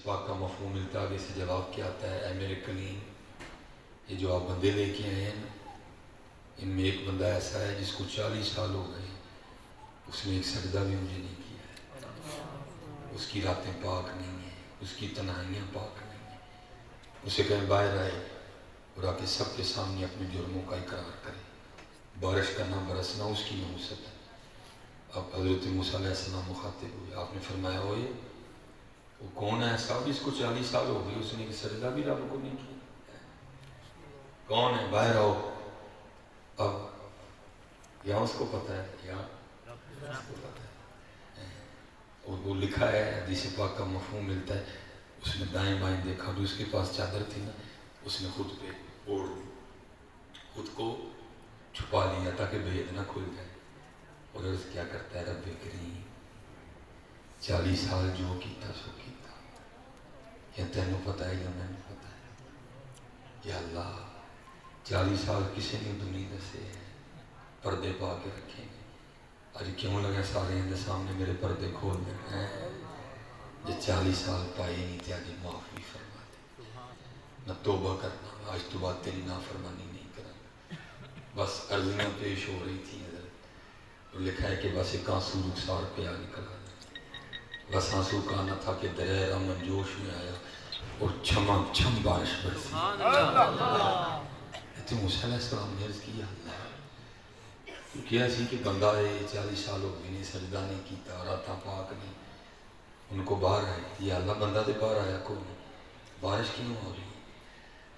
پاک کا مفہوم ملتا ہے، آگے سے جواب کیا آتا ہے؟ اے میرے کلیم، یہ جو آپ بندے لے کے آئے ہیں نا، ان میں ایک بندہ ایسا ہے جس کو 40 سال ہو گئے، اس نے ایک سجدہ بھی مجھے نہیں کیا ہے، اس کی راتیں پاک نہیں ہیں، اس کی تنہائیاں پاک نہیں ہیں۔ اسے کہیں باہر آئے اور آ کے سب کے سامنے اپنے جرموں کا اقرار کرے، بارش کرنا برسنا اس کی نحوست ہے۔ اب حضرت موسیٰ علیہ السلام مخاطب ہوئے، آپ نے فرمایا ہوئے وہ کون ہے ایسا جس کو 40 سال ہو گئی اس نے ایک سجدہ بھی رب کو نہیں کیا؟ کون ہے؟ باہر آؤ۔ اب یا اس کو پتہ ہے یا اس کو پتہ ہے، اور وہ لکھا ہے حدیث پاک کا مفہوم ملتا ہے، اس نے دائیں بائیں دیکھا، جو اس کے پاس چادر تھی نا اس نے خود پہ اوڑھ دی، خود کو چھپا لیا تاکہ بھید نہ کھل جائے، اور عرض کیا کرتا ہے رب کریم 40 سال جو کیتا سو کیتا، یا تینوں پتہ ہے یا میں نے پتہ ہے؟ یا اللہ 40 سال کسی نے دنیا دسے ہیں، پردے پا کے رکھیں گے، آج کیوں لگے سارے اندر سامنے میرے پردے کھول دیں ہیں؟ جو 40 سال پائے نہیں تھے آج معافی فرما دے، نہ توبہ کرنا، آج تو بات تیری نافرمانی نہیں کرنا، بس عرضیاں پیش ہو رہی تھی حضرت، اور لکھا ہے کہ بس ایک آنسو رخسار پہ آ نکلا، بس آنسو کا نہ تھا کہ دریا من جوش میں آیا اور چھما چھم بارش برسی۔ تو موسیٰ علیہ السلام نے عرض کیا اللہ کیا سی کہ بندہ ہے 40 سال ہو گئے نے سجدہ نہیں کیتا، راتاں پاک نہیں، ان کو باہر آئے، یا اللہ بندہ دے باہر آیا کوئی نہیں، بارش کیوں ہو رہی؟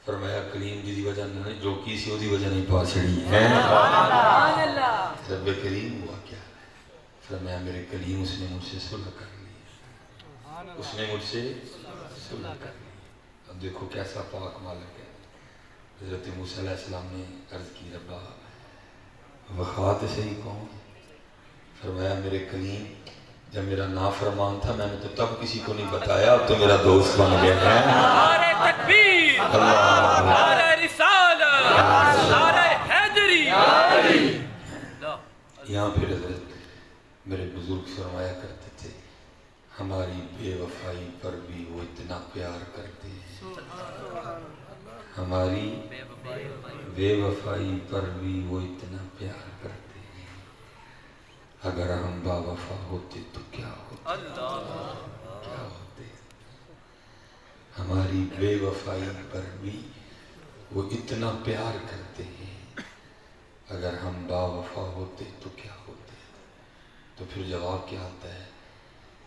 فرمایا کلیم جی دی وجہ نہ جو کی سی وہ دی وجہ نہیں پا چڑی ہے۔ رب کریم ہوا کیا؟ فرمایا میرے کلیم اس نے مجھ سے صلح کر لی، اس نے مجھ سے صلح کر لی۔ اب دیکھو کیسا پاک مالک ہے۔ حضرت موسیٰ علیہ السلام نے عرض کی ربا وخات صحیح کون؟ فرمایا میرے کلیم جب میرا نافرمان تھا میں نے تو تب کسی کو نہیں بتایا، اب تو میرا دوست بن گیا ہے۔ نعرہ تکبیر، نعرہ رسالت، نعرہ حیدری۔ یہاں پھر حضرت میرے بزرگ فرمایا کرتے تھے ہماری بے وفائی پر بھی وہ اتنا پیار کرتے ہیں، ہماری بے وفائی پر بھی وہ اتنا پیار کرتے ہیں، اگر ہم با وفا ہوتے تو کیا ہوتے، کیا ہوتے، ہماری بے وفائی پر بھی وہ اتنا پیار کرتے ہیں، اگر ہم با وفا ہوتے تو کیا ہوتے۔ تو پھر جواب کیا آتا ہے؟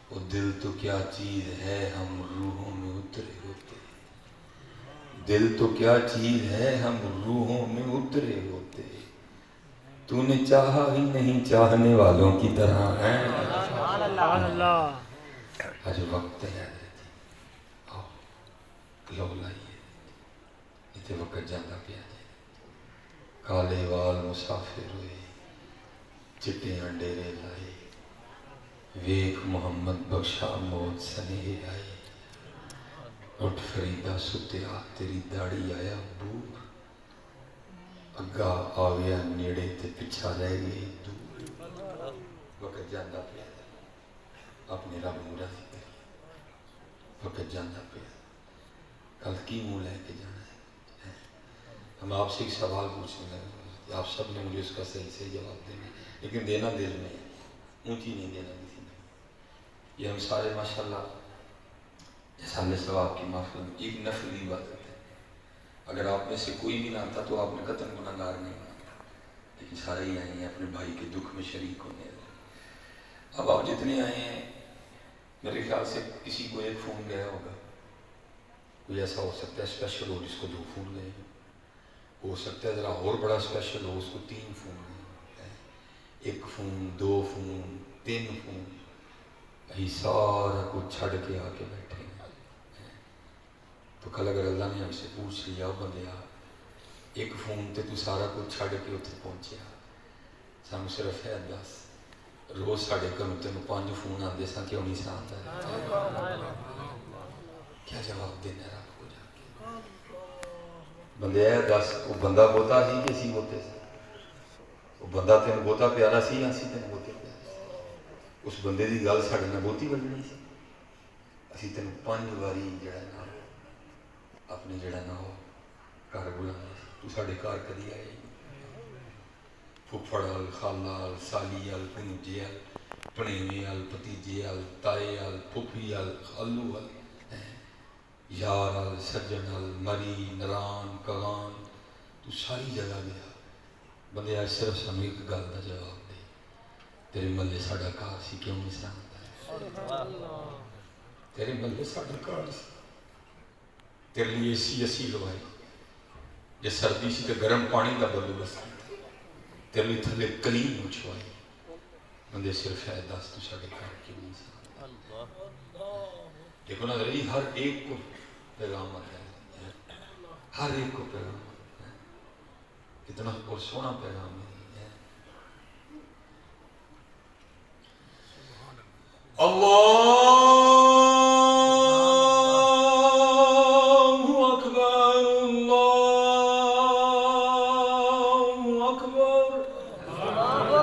وہ دل تو کیا چیز ہے ہم روحوں میں اترے ہوتے، دل تو کیا چیز ہے ہم روحوں میں اترے ہوتے، تو نے چاہا ہی نہیں چاہنے والوں کی طرح ہیں۔ آج وقت ہے حضرت آؤ لو لائیے اتنے وقت جانا پیا جائے، کالے وال مسافر ہوئے چٹے انڈیرے لائے، ویک محمد بخشا موت سنہے آئے، اٹھ فریدہ ستیا تیری داڑھی آیا بور، اگا آ گیا نیڑے تے پچھا رہ گئے دور، وقت جانا پیا اپنے رب کو راضی کریے، وقت جانا پیا کل کی منہ لے کے جانا ہے۔ ہم آپ سے ایک سوال پوچھنے لگے، آپ سب نے مجھے اس کا صحیح سے جواب دینا، لیکن دینا دل میں ہے، اونچی نہیں دینا کسی نے۔ یہ ہم سارے ماشاءاللہ سال ثواب کی محفل میں ایک نفلی عبادت ہے، اگر آپ میں سے کوئی بھی نہ آتا تو آپ نے قطعاً گناہگار نہیں ہونا، لیکن سارے ہی آئے ہیں اپنے بھائی کے دکھ میں شریک ہونے۔ اب آپ جتنے آئے ہیں میرے خیال سے کسی کو ایک فون گیا ہوگا، کوئی ایسا ہو سکتا ہے اسپیشل ہو جس کو 2 فون گئے ہو سکتا ہے ذرا اور بڑا اسپیشل ہو اس کو 3 فون گئے، 1 فون 2 فون 3 فون، یہی سارا کچھ چھڑ کے آ کے بیٹھے ہیں۔ تو کل اگر اللہ نے ہم سے پوچھ لیا بندیا 1 فون تے تو سارا کچھ چھڑ کے اتنے پہنچیا، سانو صرف ہے 10، روز ساڑھے گھروں تینوں 5 فون آتے سا کیوں نہیں سا آتا ہے؟ کیا جواب دینا ہے رب کو جا کے؟ بندے ہے 10، وہ بندہ بہتا سی کہ سی بہتے سے، وہ بندہ تین بہتا پیارا سی یا سی تین بہتے پیارا سی، اس بندے دی گل ساڑھے نہ بہتی بجنی سی، اسی تین 5 واری جڑا نا اپنے جڑا نا ہو گھر بلانے تو ساڈے گھر کدی آئے پھپھڑ ال خالہ ال سالی ال پنجے ال پڑیوے ال بھتیجے ال تائے ال پھپھی ال خالو ال یار ال سجن ال مری نران کغان تو ساری جگہ گیا بندے آج صرف سانو ایک گل کا جواب دے تیرے ملے ساڈا گھر سی کیوں نہیں سامتا تیرے ملے ساڈا گھر سی تیرے لیے اسی اسی لوائی جے سردی سی تے گرم پانی دا بلو بسا تیرے لیے تھلے کلیم مچھوائی بندے صرف ہے دس تو ساڈے گھر کیوں نہیں سامتا دیکھو نا ذرا ہر ایک کو پیغام ہے ہر ایک کو پیغام ہے کتنا اور سونا پیغام ہے اللہ اکبر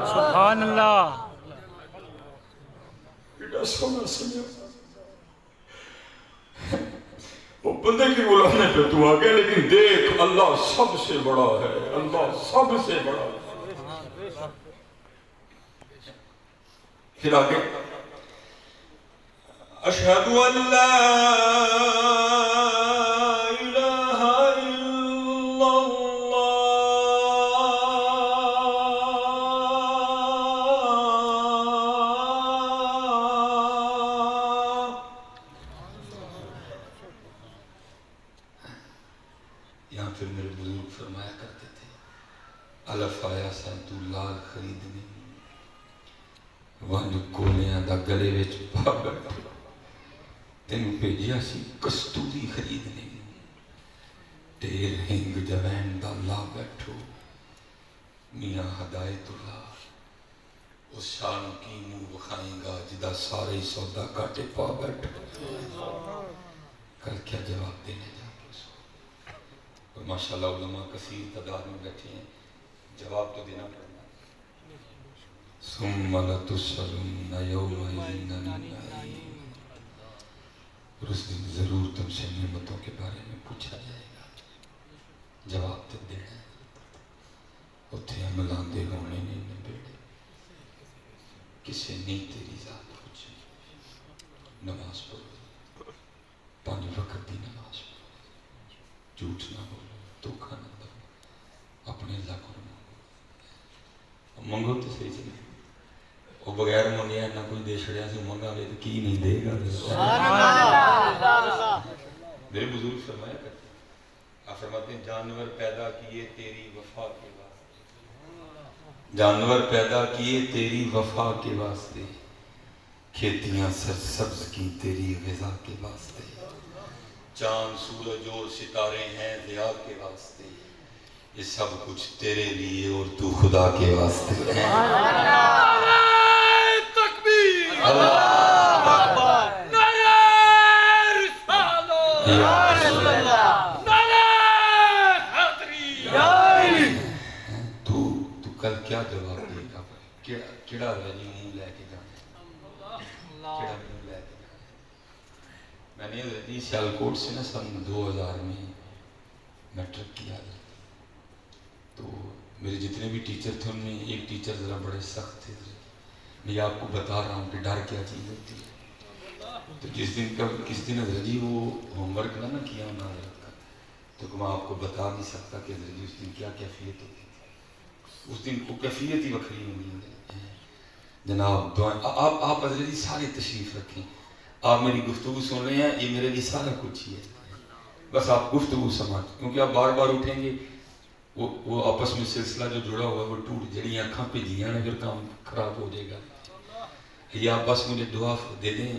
سبحان اللہ بیٹا سونا سمجھا وہ بندے کی بلانے پہ تو آ گیا لیکن دیکھ اللہ سب سے بڑا ہے اللہ سب سے بڑا ہے پھر آگے اشہد ان لا الہ الا اللہ یہاں پھر میرے بزرگ فرمایا کرتے تھے الف آیا سن تو لال خریدنے ونج کولیاں دا گلے وچ پا بیٹھا تینوں بھیجیا سی کستوری خریدنے ٹیر ہنگ جوین دا لا بیٹھو میاں ہدایت اللہ اس شان کی منہ بخائیں گا جدا سارے سودا کاٹے پا بیٹھو کل کیا جواب دینے جا اور ماشاءاللہ علماء کثیر تعداد میں بیٹھے ہیں جواب تو دینا پڑنا ثم لتسألن یومئذ عن النعیم اور اس دن ضرور تم سے نعمتوں کے بارے میں پوچھا جائے گا جواب تو دینا اتھے عملان دے ہونے نہیں نبیڑے کسے نہیں تیری ذات پوچھے نماز پڑھو 5 وقت دی نماز پڑھو جھوٹ نہ بولو دھوکہ نہ دو اپنے اللہ کو منگو تو صحیح سے وہ بغیر منگیا نہ کوئی دے چھڑیا سے منگا لے تو کی نہیں دے گا میرے بزرگ فرمایا کرتے آپ فرماتے ہیں جانور پیدا کیے تیری وفا کے واسطے جانور پیدا کیے تیری وفا کے واسطے کھیتیاں سرسبز کی تیری غذا کے واسطے چاند سورج اور ستارے ہیں ضیاء کے واسطے یہ سب کچھ تیرے لیے اور تو خدا کے واسطے ہے تکبیر اللہ اکبر نعرہ رسالت یا رسول اللہ نعرہ حیدری تو کل کیا جواب دے گا کیڑا رجی منہ لے کے جانا کیڑا منہ لے کے جانا میں نے حضرت سیالکوٹ سے نا سن 2000 میں میٹرک کیا تو میرے جتنے بھی ٹیچر تھے ان میں ایک ٹیچر ذرا بڑے سخت تھے میں آپ کو بتا رہا ہوں کہ ڈر کیا چیز ہوتی ہے تو جس دن حضرت جی وہ ہوم ورک نہ کیا انہوں نے حضرت کا تو میں آپ کو بتا نہیں سکتا کہ حضرت جی اس دن کیا کیفیت ہوتی تھی اس دن کو کیفیت ہی وکری ہوئی ہے جناب دعائیں آپ حضرت جی سارے تشریف رکھیں آپ میری گفتگو سن رہے ہیں یہ میرے لیے سارا کچھ ہی ہے بس آپ گفتگو سمجھ کیونکہ آپ بار بار اٹھیں گے وہ آپس میں سلسلہ جو جڑا ہوا ہے وہ ٹوٹ جڑی آنکھاں پہ جیاں نے پھر کام خراب ہو جائے گا یا آپ بس مجھے دعا دے دیں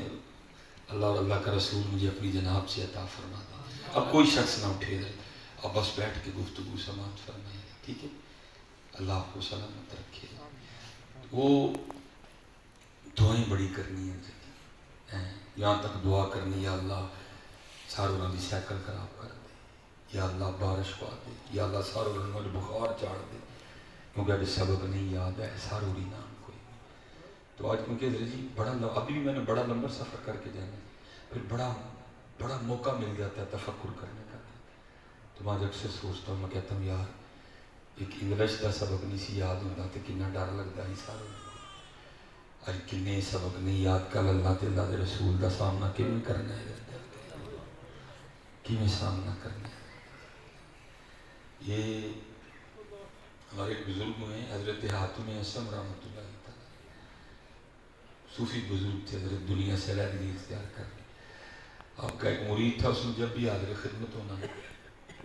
اللہ اور اللہ کا رسول مجھے اپنی جناب سے عطا فرما دیں اب کوئی شخص نہ اٹھے دے اب بس بیٹھ کے گفتگو سماعت فرمائیں ٹھیک ہے اللہ آپ کو سلامت رکھے وہ دعائیں بڑی کرنی ہیں یہاں تک دعا کرنی یا اللہ ساروں نے سائیکل خراب کر دے یا اللہ بارش پا دے یا اللہ ساروں نے بخار چاڑ دے کیونکہ ابھی سبق نہیں یاد ہے ساروں ہی نام کوئی تو آج کیونکہ جی بڑا ابھی بھی میں نے بڑا لمبا سفر کر کے جانا ہے پھر بڑا موقع مل جاتا ہے تفکر کرنے کا. تو میں اکثر سوچتا ہوں، میں کہتا ہوں یار ایک انگلش کا سبق نہیں سی یاد ہوتا تو کنا ڈر لگتا ہی سارے. اج کنے سبق نہیں یاد، کل اللہ تے اللہ دے رسول کا سامنا کیوں کرنا ہے، کیوں سامنا کرنا ہے. یہ ہمارے ایک بزرگ ہوئے ہیں حضرت حاتم اسم رحمۃ اللہ تعالیٰ، صوفی بزرگ تھے، حضرت دنیا سے علیحدگی اختیار کر لی. آپ کا ایک مرید تھا، اس نے جب بھی حاضر خدمت ہونا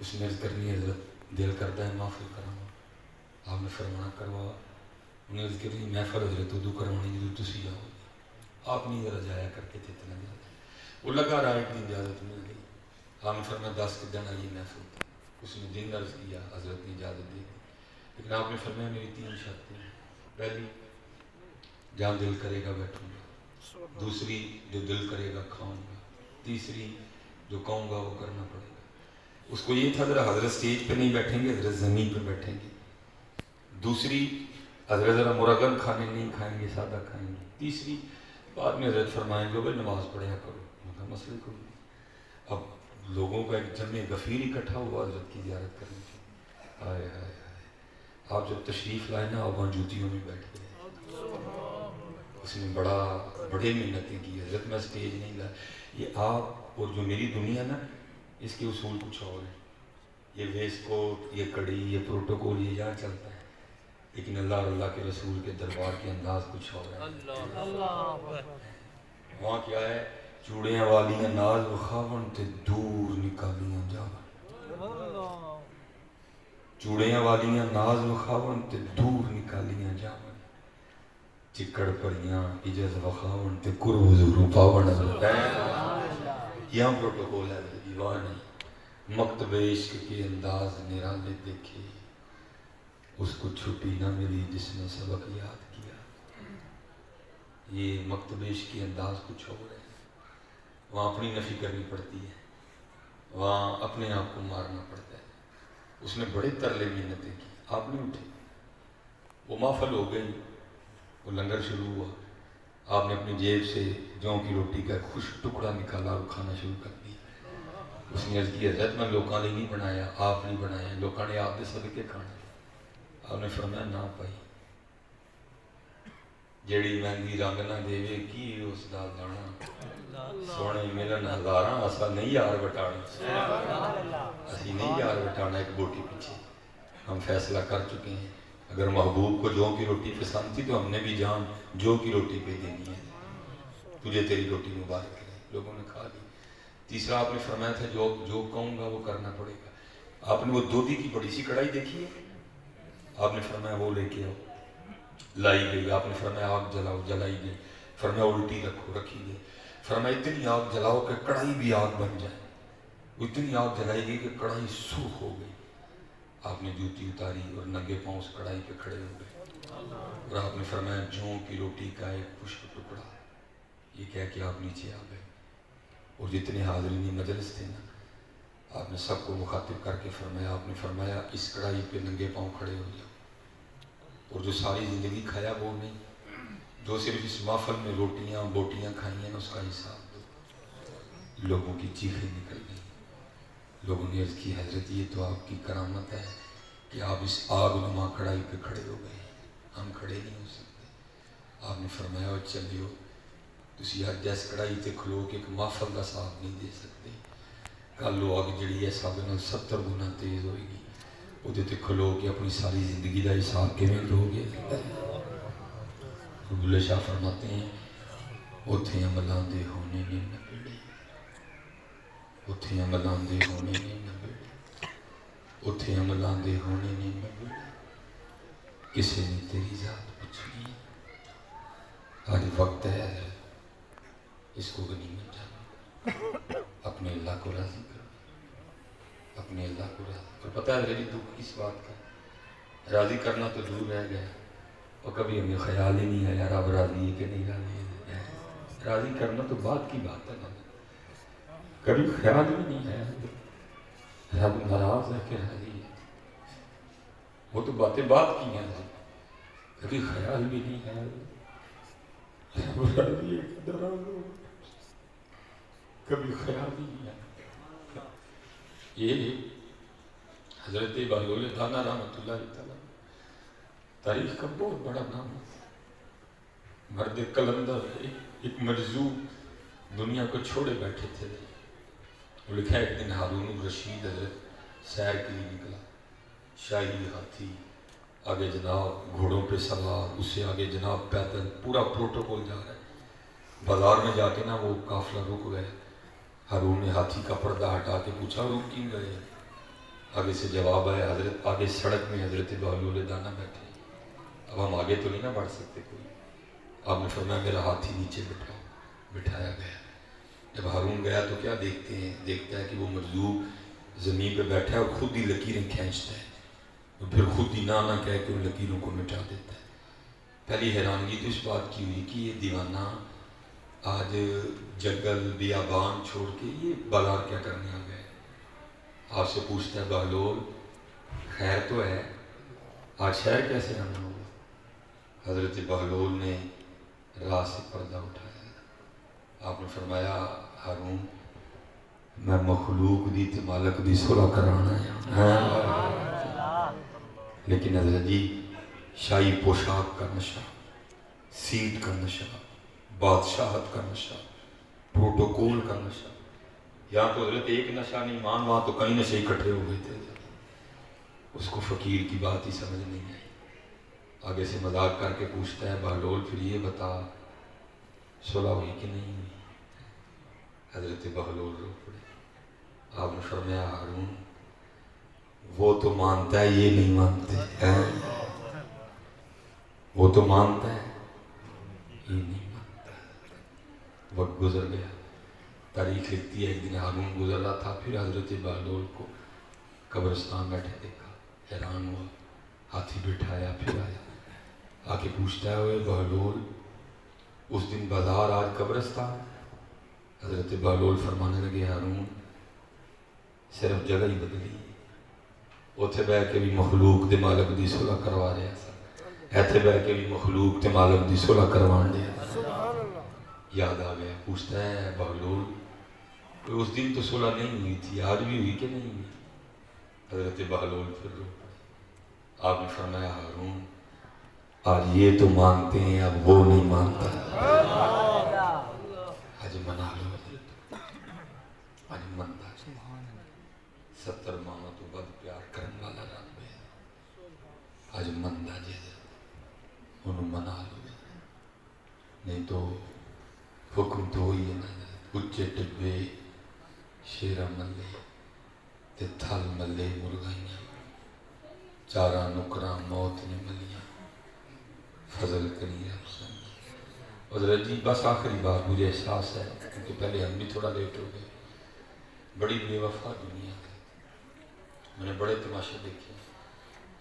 اس نے عرض کرنی حضرت دل کرتا ہے محفل کراؤں. آپ نے فرمانا کروا. انہیں عرض کرنی محفل حضرت ادو کروانی جدو تسی آؤ. آپ نہیں ذرا جایا کرتے تھے اتنا زیادہ. وہ لگا رہا ایک دن اجازت مل گئی. آپ نے فرمایا 10 دن آئیے محفل. اس نے دن عرض کیا، حضرت نے اجازت دی. لیکن آپ نے فرمایا میری 3 شرطیں ہیں. پہلی جہاں دل کرے گا بیٹھوں گا، دوسری جو دل کرے گا کھاؤں گا، تیسری جو کہوں گا وہ کرنا پڑے گا. اس کو یہ تھا ذرا حضرت اسٹیج پہ نہیں بیٹھیں گے، حضرت زمین پہ بیٹھیں گے. دوسری حضرت ذرا مرغن کھانے نہیں کھائیں گے، سادہ کھائیں گے. تیسری بعد میں حضرت فرمائیں گے بھائی نماز پڑھیا کرو. مطلب مسئلے کو اب لوگوں کا ایک جمع غفیر اکٹھا ہوا حضرت کی زیارت کرنے کی. ہائے ہائے ہائے. آپ جب تشریف لائے نا آپ وہاں جوتیوں میں بیٹھ گئے. اس نے بڑے محنتیں کی. حضرت میں اسٹیج نہیں لایا. یہ آپ اور جو میری دنیا نا اس کے اصول کچھ اور ہیں. یہ ویسٹ کوٹ، یہ کڑی، یہ پروٹوکول یہ یہاں چلتا ہے، لیکن اللہ اور اللہ کے رسول کے دربار کے انداز کچھ اور ہے. وہاں کیا ہے؟ چوڑیاں والیاں ناز وخاون تے دور نکالیاں جاون. چوڑیاں والیاں ناز وخاون تے دور نکالیاں جاون. چکڑ پریاں عجز وخاون تے کر حضور پاون. یہاں پروٹوکول ہے دیوان ہے. مکتب عشق کے انداز نرالے دیکھے، اس کو چھٹی نہ ملی جس نے سبق یاد کیا. یہ مکتب عشق کے انداز کچھ اور ہے. وہاں اپنی نفی کرنی پڑتی ہے، وہاں اپنے آپ کو مارنا پڑتا ہے. اس نے بڑے ترلے محنتیں کی. آپ نہیں اٹھے. وہ محفل ہو گئی، وہ لنگر شروع ہوا. آپ نے اپنی جیب سے جوں کی روٹی کا خشک ٹکڑا نکالا اور کھانا شروع کر دیا. اس نے عرض کی حضرت میں لوکاں نے نہیں بنایا، آپ نہیں بنایا، لوکاں نے آپ دے صدقے کھانا. آپ نے فرمایا نہ پائی. جیڑی مہندی رنگ نہ دے کی اس دا دانا، سونے ملن ہزاراں اسا نہیں یار بٹانا. اسی نہیں یار بٹانا ایک بوٹی پیچھے. ہم فیصلہ کر چکے ہیں اگر محبوب کو جو کی روٹی پسند تھی تو ہم نے بھی جان جو کی روٹی پہ دینی ہے. تجھے تیری روٹی مبارک ہے. لوگوں نے کھا لی. تیسرا آپ نے فرمایا تھا جو کہوں گا وہ کرنا پڑے گا. آپ نے وہ دودھی کی بڑی سی کڑھائی دیکھی ہے؟ آپ نے فرمایا وہ لے کے آؤ. لائی گئی. آپ نے فرمایا آگ جلاؤ. جلائی گئی. فرمایا الٹی رکھو. رکھی گئی. فرمایا اتنی آگ جلاؤ کہ کڑھائی بھی آگ بن جائے. اتنی آگ جلائی گئی کہ کڑھائی سرخ ہو گئی. آپ نے جوتی اتاری اور ننگے پاؤں اس کڑھائی پہ کھڑے ہو گئے. اور آپ نے فرمایا جوں کی روٹی کا ایک خشک ٹکڑا. یہ کہہ کے آپ نیچے آ گئے. اور جتنے حاضرین مجلس تھے نا آپ نے سب کو مخاطب کر کے فرمایا، آپ نے فرمایا اس کڑھائی پہ ننگے پاؤں کھڑے ہو جاؤ. اور جو ساری زندگی کھایا وہ نہیں، جو صرف اس محفل میں روٹیاں بوٹیاں کھائی ہیں اس کا حساب دو. لوگوں کی چیخیں نکل گئی. لوگوں نے عرض کی حضرت یہ تو آپ کی کرامت ہے کہ آپ اس آگ نما کڑھائی پہ کھڑے ہو گئے، ہم کھڑے نہیں ہو سکتے. آپ نے فرمایا اور چلیو تسی ہر جیس کڑھائی تے کھلو کہ ایک محفل کا ساتھ نہیں دے سکتے. کل لو آگ جڑی ہے سب 70 گنا تیز ہوئے گی. وہ تے کھلو کہ اپنی ساری زندگی کا حساب کیویں دو گے. بلے شاہ فرماتے ہیں اتھے عملاں دے ہونے نے نہ بیڑے، اتھے عملاں دے ہونے نے نہ بیڑے، اتھے عملاں دے ہونے نے نہ بیڑے، کسے نے تیری ذات پوچھنی. آج وقت ہے اس کو غنیمت جانو. اپنے اللہ کو راضی کرو. اپنے اللہ کو راضی کرو. پتہ ہے میری دکھ کس بات کا؟ راضی کرنا تو دور رہ گیا اور کبھی ہمیں خیال ہی نہیں آیا رب راضی ہے کہ نہیں راضی ہے. راضی کرنا تو بات کی بات ہے نا. کبھی خیال بھی نہیں آیا رب ناراض ہے کہ راضی ہے. وہ تو باتیں بات کی ہیں. کبھی خیال بھی نہیں آیا رب راضی ہے کہ ناراض ہو. کبھی خیال ہی نہیں آیا. یہ حضرت بہلول دانا رحمۃ اللہ تعالیٰ تاریخ کا بہت بڑا نام ہے. مرد قلندر ایک مجذوب دنیا کو چھوڑے بیٹھے تھے. وہ لکھا ہے ایک دن ہارون الرشید حضرت سیر کے لیے نکلا. شاہی ہاتھی آگے جناب گھوڑوں پہ سوار, اس سے آگے جناب پیدل, پورا پروٹوکول جا رہا ہے. بازار میں جا کے نا وہ قافلہ رک گئے. ہارون نے ہاتھی کا پردہ ہٹا کے پوچھا رک کیوں گئے؟ آگے سے جواب آیا حضرت آگے سڑک میں حضرت بہلول دانا بیٹھے, اب ہم آگے تو نہیں نہ بڑھ سکتے کوئی. آپ نے فرمایا میرا ہاتھی نیچے بٹھاؤ. بٹھایا گیا. جب ہارون گیا تو کیا دیکھتے ہیں, دیکھتا ہے کہ وہ مجذوب زمین پہ بیٹھا ہے اور خود ہی لکیریں کھینچتا ہے, اور پھر خود ہی نہ کہہ کے ان لکیروں کو مٹا دیتا ہے. پہلی حیرانگی تو اس بات کی ہوئی کہ یہ دیوانہ آج جنگل بیابان چھوڑ کے یہ بازار کیا کرنے آ گئے. آپ سے پوچھتا ہے بہلول خیر تو ہے, آج شہر کیسے آنا ہوگا؟ حضرت بہلول نے راہ سے پردہ اٹھایا. آپ نے فرمایا ہارون میں مخلوق دی تے مالک دی صلح کرانا ہے. لیکن حضرت جی شاہی پوشاک کا نشہ, سیٹ کا نشہ, بادشاہت کا نشہ, پروٹوکول کا نشہ, یہاں تو حضرت ایک نشہ نہیں مان, وہاں تو کئی نشے اکٹھے ہو گئے تھے. اس کو فقیر کی بات ہی سمجھ نہیں آئی. آگے سے مذاق کر کے پوچھتا ہے بہلول پھر یہ بتا صلح ہوئی کہ نہیں ہوئی؟ حضرت بہلول رو پڑے. آپ نے فرمایا ہارون وہ تو مانتا ہے یہ نہیں مانتے, وہ تو مانتا ہے یہ نہیں مانتا. وقت گزر گیا. تاریخ لکھتی ہے ایک دن ہارون گزر رہا تھا, پھر حضرت بہلول کو قبرستان بیٹھے دیکھا, حیران ہوا. ہاتھی بٹھایا, پھر آیا. آ کے پوچھتا ہے بہلول اس دن بازار آج قبرستان؟ حضرت بہلول فرمانے لگے ہارون صرف جگہ ہی بدلی, اتنے بہ کے بھی مخلوق دے مالک دی صلح کروا رہے ہیں, ایتھے بہ کے بھی مخلوق دے مالک دی صلح کروان دے. یاد آ گیا. پوچھتا ہے بہلول اس دن تو صلح نہیں ہوئی تھی, آج بھی ہوئی کہ نہیں ہوئی؟ حضرت بہلول پھر رو پڑے. آپ نے فرمایا ہارون آج یہ تو مانتے ہیں اب وہ نہیں مانتا. آج منا لو, آج منتا 70 ماہ تو بد پیار کرنے والا رب ہے. آج مندا جی انہوں منا لو, نہیں تو حکم تو ہوئی ہے نا. اچے ٹبے شیرا ملے تے تھل ملے مرغائیاں, چارا نکراں موت نے ملیاں, فضل کری رب سے. حضرت جی بس آخری بات مجھے احساس ہے کیونکہ پہلے ہم بھی تھوڑا لیٹ ہو گئے. بڑی بے وفا دنیا ہے. میں نے بڑے تماشے دیکھے.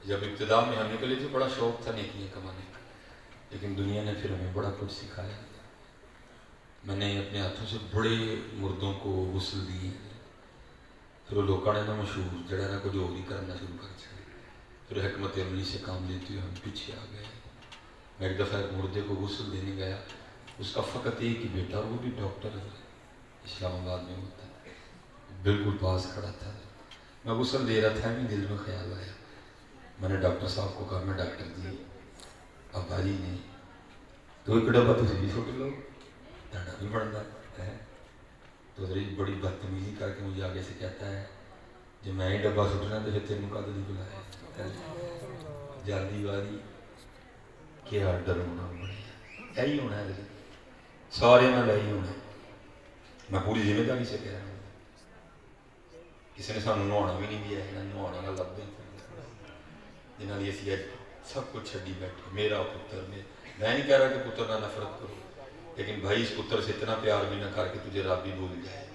جب ابتدا میں ہم نکلے تھے بڑا شوق تھا نیکیاں کمانے کا, لیکن دنیا نے پھر ہمیں بڑا کچھ سکھایا. میں نے اپنے ہاتھوں سے بڑے مردوں کو غسل دیے. پھر وہ لوگوں نے نا مشہور جڑا نا کچھ اور ہی کرنا شروع کر دیا. پھر حکمت عملی سے کام لیتے ہوئے ہم پیچھے آ گئے. میں ایک دفعہ ایک مردے کو غسل دینے گیا, اس کا فقط ایک ہی بیٹا, اور وہ بھی ڈاکٹر ہے, اسلام آباد میں ہوتا ہے, بالکل پاس کھڑا تھا. میں غسل دے رہا تھا, دل میں خیال آیا. میں نے ڈاکٹر صاحب کو کہا میں ڈاکٹر جی ابا جی نے تو ایک ڈبہ تو بھی چھوٹ لو, ڈاڈا بھی بڑھتا ہے. تو بڑی بدتمیزی کر کے مجھے آگے سے کہتا ہے جب میں ہی ڈبہ سٹنا تو پھر تینوں کا دل بلایا جلدی بازی کیا ڈر ہونا بڑے یہی ہونا ہے, سارے نال یہی ہونا. میں پوری ذمہ داری سے کہہ رہا ہوں. کسی نے سانوں نہانا بھی نہیں دیا, نہانا نہ لبتے جنہوں نے اسی سب کچھ چھڈی بیٹھے. میرا پتر میں نہیں کہہ رہا کہ پتر نہ نفرت کرو, لیکن بھائی اس پتر سے اتنا پیار بھی نہ کر کے تجھے رب بھی بھول جائے.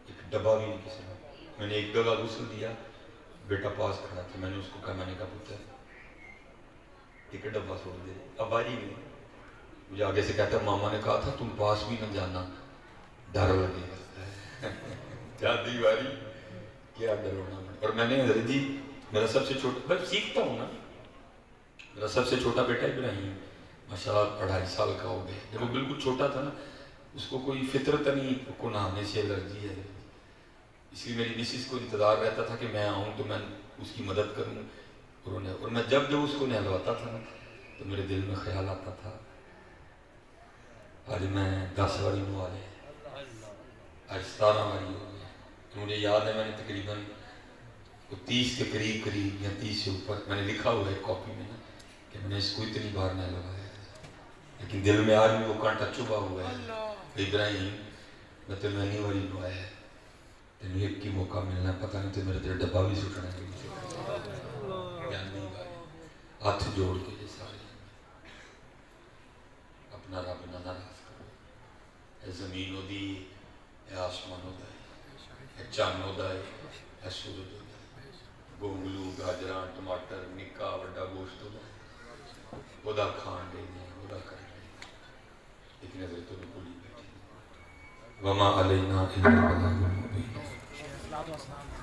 ایک ڈبہ بھی نہیں کسی نے. میں نے ایک جگہ غسل دیا, بیٹا پاس کھڑا تھا, میں نے اس کو کہا, میں نے کہا پتر ایک ڈبہ چھوڑ دے. ابا جی نے مجھے آگے سے کہتا ہے ماما نے کہا تھا تم پاس بھی نہ جانا, ڈر لگے گا. جاتی باری کیا ڈر ہونا. اور میں نے حضرت جی میرا سب سے چھوٹا, میں سیکھتا ہوں نا, میرا سب سے چھوٹا بیٹا ابراہیم ماشاء اللہ 2.5 سال کا ہو گیا. جب وہ بالکل چھوٹا تھا نا, اس کو کوئی فطرتنی کو نہانے سے الرجی ہے، اس لیے میری مسز کو انتظار رہتا تھا کہ میں آؤں تو میں اس کی مدد کروں، اور میں جب اس کو نہلواتا تھا نا تو میرے دل میں خیال آتا تھا آج میں 10 واری نوا لے، آج 17 واری ہو گیا. تو مجھے یاد ہے میں نے تقریباً 30 کے قریب یا 30 سے اوپر میں نے لکھا ہوا ہے کاپی میں نا کہ میں نے اس کو اتنی بار نہلوایا ہے، لیکن دل میں آج بھی وہ کانٹا چبھا ہوا ہے. ابراہیم میں تو نہیں واری نوایا ہے، تین ایک کی موقع ملنا پتہ نہیں تو میرے تیرے ڈبا بھی سٹنا ہے. ہاتھ جوڑ کے یہ سارے اپنا رب نہ ناراض کرو. اے زمین دی، اے آسمان دا، اے چاند دا، اے سورج دا، گونگلو گاجراں ٹماٹر نکا وڈا گوشت دا، وہ دا کھان دے دیں، وہ دا کر دیں، ایک نظر تو بھولی بیٹھی. وما علینا الا البلاغ المبین.